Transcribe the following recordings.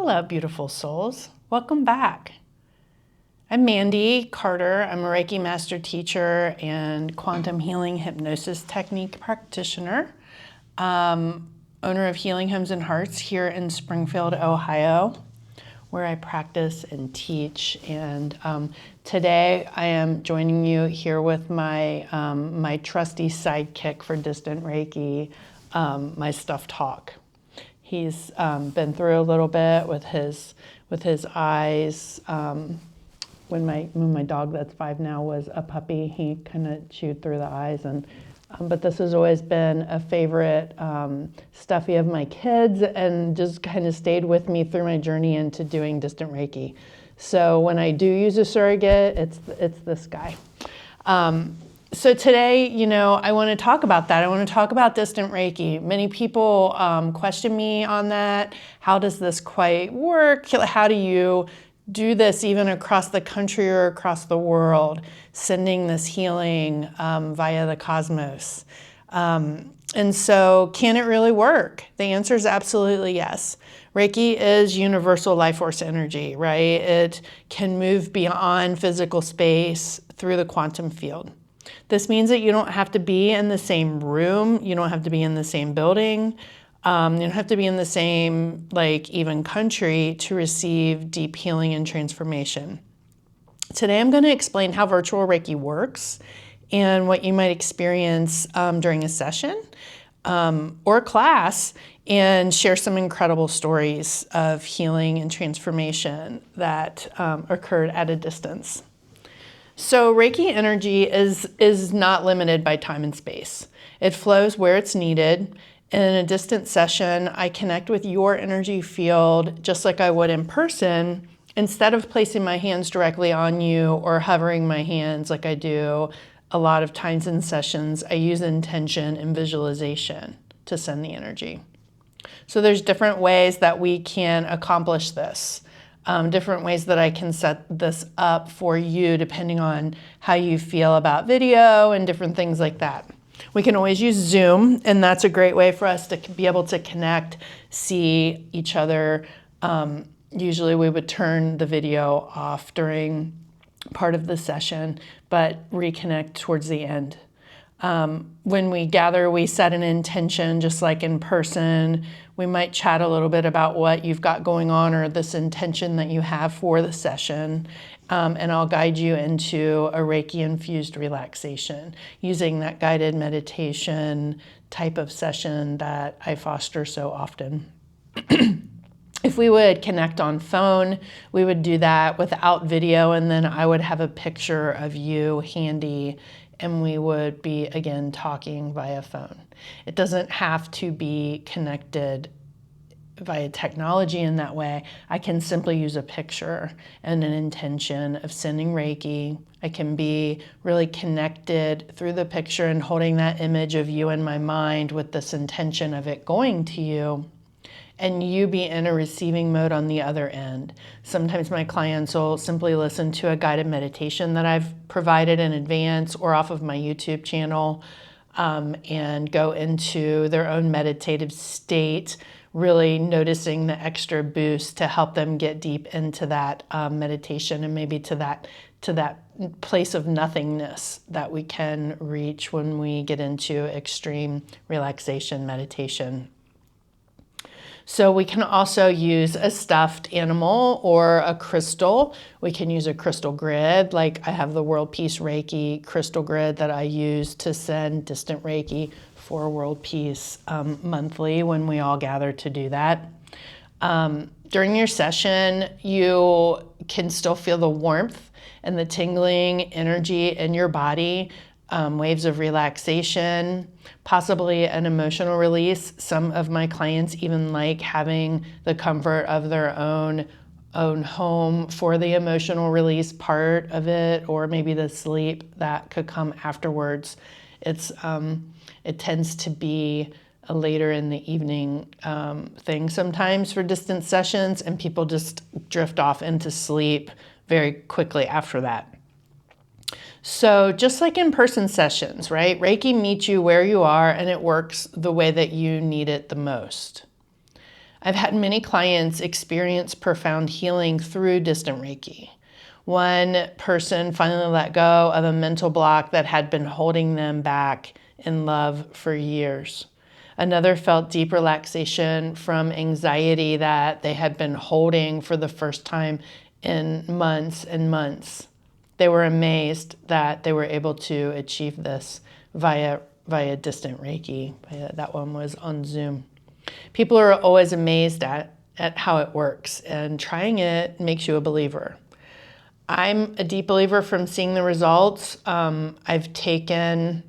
Hello, beautiful souls. Welcome back. I'm Mandy Carter. I'm a Reiki master teacher and quantum healing hypnosis technique practitioner, owner of Healing Homes and Hearts here in Springfield, Ohio, where I practice and teach. And today I am joining you here with my my trusty sidekick for distant Reiki, my stuffed hawk. He's been through a little bit with his eyes. When my dog that's 5 now was a puppy, he kind of chewed through the eyes, and but this has always been a favorite stuffy of my kids, and just kind of stayed with me through my journey into doing distant Reiki. So when I do use a surrogate, it's this guy. So today, I want to talk about that. I want to talk about distant Reiki. Many people question me on that. How does this quite work? How do you do this even across the country or across the world, sending this healing via the cosmos? And so can it really work? The answer is absolutely yes. Reiki is universal life force energy, right? It can move beyond physical space through the quantum field. This means that you don't have to be in the same room. You don't have to be in the same building. You don't have to be in the same, even country to receive deep healing and transformation. Today, I'm going to explain how virtual Reiki works and what you might experience during a session or a class, and share some incredible stories of healing and transformation that occurred at a distance. So Reiki energy is not limited by time and space. It flows where it's needed. In a distant session, I connect with your energy field just like I would in person. Instead of placing my hands directly on you or hovering my hands like I do a lot of times in sessions, I use intention and visualization to send the energy. So there's different ways that we can accomplish this. Different ways that I can set this up for you depending on how you feel about video and different things like that. We can always use Zoom, and that's a great way for us to be able to connect, see each other. Usually we would turn the video off during part of the session, but reconnect towards the end. When we gather, we set an intention just like in person. We might chat a little bit about what you've got going on or this intention that you have for the session. And I'll guide you into a Reiki-infused relaxation using that guided meditation type of session that I foster so often. If we would connect on phone, we would do that without video, and then I would have a picture of you handy, and we would be, again, talking via phone. It doesn't have to be connected via technology in that way. I can simply use a picture and an intention of sending Reiki. I can be really connected through the picture and holding that image of you in my mind with this intention of it going to you, and you be in a receiving mode on the other end. Sometimes my clients will simply listen to a guided meditation that I've provided in advance or off of my YouTube channel, and go into their own meditative state, really noticing the extra boost to help them get deep into that meditation, and maybe to that place of nothingness that we can reach when we get into extreme relaxation meditation. So we can also use a stuffed animal or a crystal. We can use a crystal grid, like I have the World Peace Reiki crystal grid that I use to send distant Reiki for World Peace monthly when we all gather to do that. During your session, you can still feel the warmth and the tingling energy in your body. Waves of relaxation, possibly an emotional release. Some of my clients even like having the comfort of their own home for the emotional release part of it, or maybe the sleep that could come afterwards. It tends to be a later in the evening thing sometimes for distant sessions, and people just drift off into sleep very quickly after that. So just like in-person sessions, right? Reiki meets you where you are, and it works the way that you need it the most. I've had many clients experience profound healing through distant Reiki. One person finally let go of a mental block that had been holding them back in love for years. Another felt deep relaxation from anxiety that they had been holding for the first time in months and months. They were amazed that they were able to achieve this via distant Reiki. That one was on Zoom. People are always amazed at how it works, and trying it makes you a believer. I'm a deep believer from seeing the results. I've taken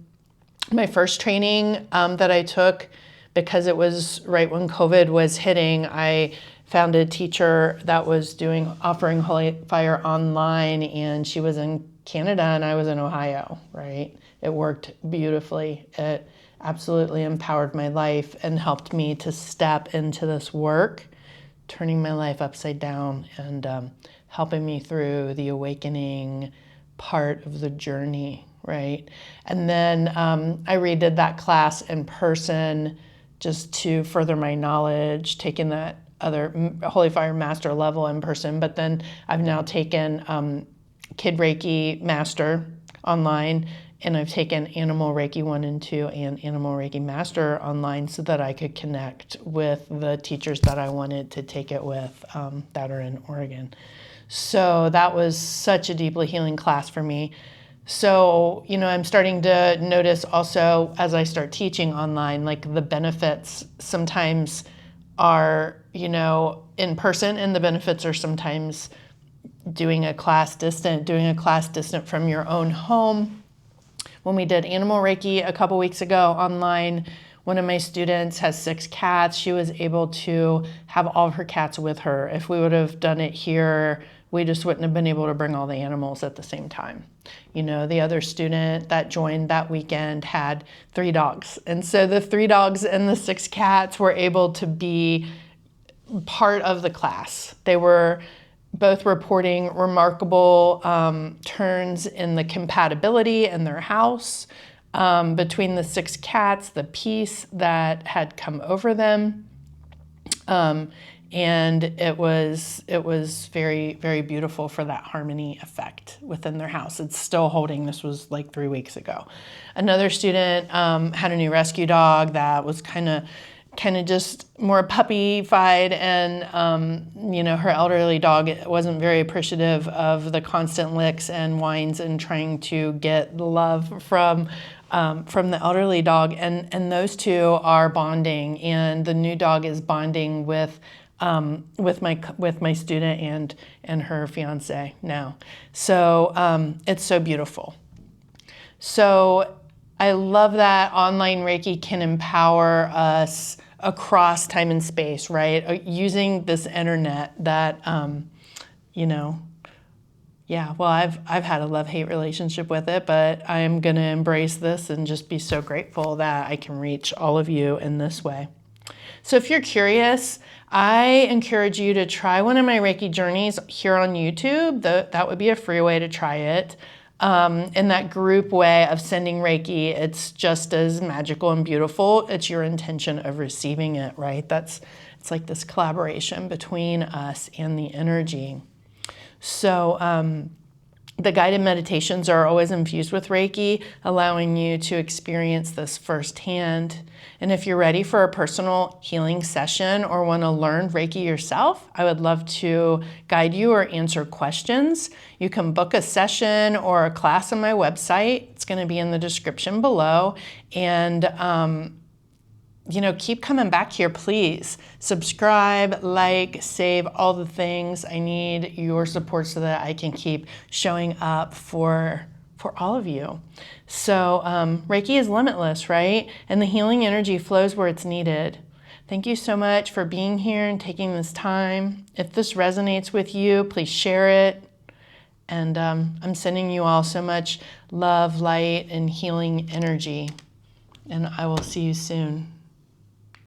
my first training that I took because it was right when COVID was hitting. I found a teacher that was offering Holy Fire online, and she was in Canada and I was in Ohio, right? It worked beautifully. It absolutely empowered my life and helped me to step into this work, turning my life upside down and helping me through the awakening part of the journey, right? And then I redid that class in person just to further my knowledge, taking that other Holy Fire Master level in person, but then I've now taken Kid Reiki Master online, and I've taken Animal Reiki 1 and 2 and Animal Reiki Master online so that I could connect with the teachers that I wanted to take it with that are in Oregon. So that was such a deeply healing class for me. So, I'm starting to notice also as I start teaching online, like the benefits sometimes are, in person, and the benefits are sometimes doing a class distant from your own home. When we did Animal Reiki a couple weeks ago online, one of my students has 6 cats. She was able to have all of her cats with her. If we would have done it here, we just wouldn't have been able to bring all the animals at the same time. The other student that joined that weekend had 3 dogs. And so the 3 dogs and the 6 cats were able to be part of the class. They were both reporting remarkable turns in the compatibility in their house between the 6 cats, the peace that had come over them. And it was very, very beautiful for that harmony effect within their house. It's still holding. This was like 3 weeks ago. Another student had a new rescue dog that was kind of just more puppy-fied, and her elderly dog wasn't very appreciative of the constant licks and whines and trying to get love from the elderly dog, and those two are bonding, and the new dog is bonding with my student and her fiance now. So it's so beautiful. So I love that online Reiki can empower us across time and space, right? Using this internet that, well, I've had a love-hate relationship with it, but I am going to embrace this and just be so grateful that I can reach all of you in this way. So if you're curious, I encourage you to try one of my Reiki journeys here on YouTube. That would be a free way to try it. In that group way of sending Reiki, it's just as magical and beautiful. It's your intention of receiving it, right? It's like this collaboration between us and the energy. So the guided meditations are always infused with Reiki, allowing you to experience this firsthand. And if you're ready for a personal healing session or want to learn Reiki yourself, I would love to guide you or answer questions. You can book a session or a class on my website. It's going to be in the description below. And keep coming back here, please. Subscribe, like, save, all the things. I need your support so that I can keep showing up for all of you. So Reiki is limitless, right? And the healing energy flows where it's needed. Thank you so much for being here and taking this time. If this resonates with you, please share it. And I'm sending you all so much love, light, and healing energy. And I will see you soon.